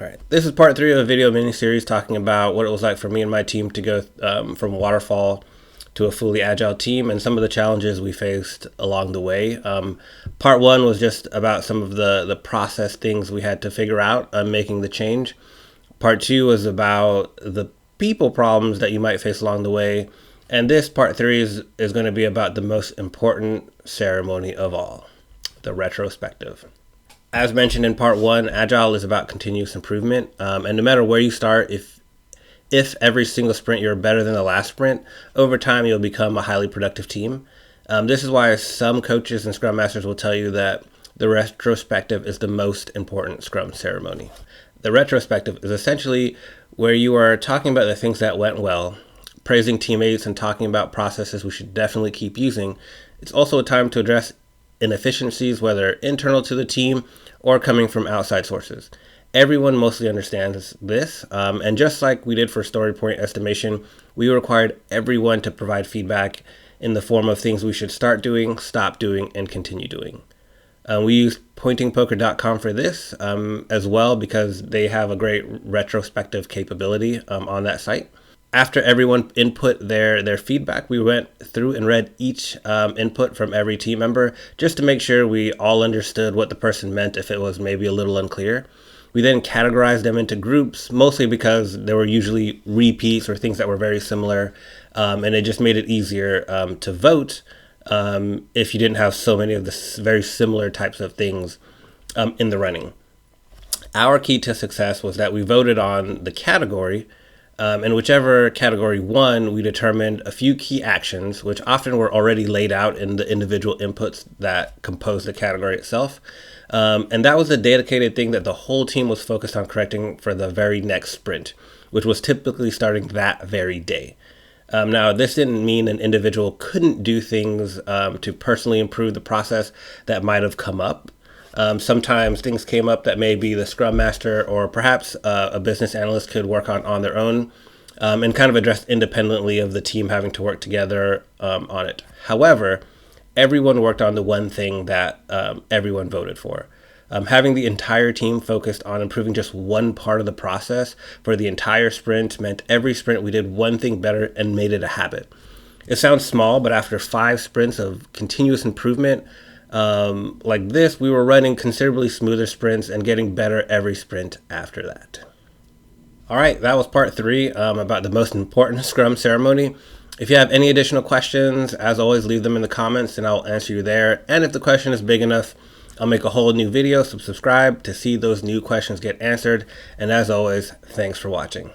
All right, this is part 3 of a video mini-series talking about what it was like for me and my team to go from waterfall to a fully agile team and some of the challenges we faced along the way. Part 1 was just about some of the process things we had to figure out making the change. Part 2 was about the people problems that you might face along the way. And this part 3 is going to be about the most important ceremony of all, the retrospective. As mentioned in part 1, Agile is about continuous improvement. And no matter where you start, if every single sprint you're better than the last sprint, over time you'll become a highly productive team. This is why some coaches and Scrum Masters will tell you that the retrospective is the most important Scrum ceremony. The retrospective is essentially where you are talking about the things that went well, praising teammates and talking about processes we should definitely keep using. It's also a time to address inefficiencies, whether internal to the team or coming from outside sources. Everyone mostly understands this, and just like we did for story point estimation, we required everyone to provide feedback in the form of things we should start doing, stop doing, and continue doing. We used pointingpoker.com for this as well because they have a great retrospective capability on that site. After everyone input their feedback, we went through and read each input from every team member just to make sure we all understood what the person meant if it was maybe a little unclear. We then categorized them into groups, mostly because there were usually repeats or things that were very similar, and it just made it easier to vote if you didn't have so many of the very similar types of things in the running. Our key to success was that we voted on the category, and whichever category won, we determined a few key actions, which often were already laid out in the individual inputs that compose the category itself. And that was a dedicated thing that the whole team was focused on correcting for the very next sprint, which was typically starting that very day. Now, this didn't mean an individual couldn't do things to personally improve the process that might have come up. Sometimes things came up that maybe the Scrum Master or perhaps a business analyst could work on their own and kind of address independently of the team having to work together on it. However, everyone worked on the one thing that everyone voted for. Having the entire team focused on improving just one part of the process for the entire sprint meant every sprint we did one thing better and made it a habit. It sounds small, but after 5 sprints of continuous improvement like this, we were running considerably smoother sprints and getting better every sprint after that. All right, that was part 3 about the most important Scrum ceremony. If you have any additional questions, as always, leave them in the comments and I'll answer you there. And if the question is big enough, I'll make a whole new video, so subscribe to see those new questions get answered. And as always, thanks for watching.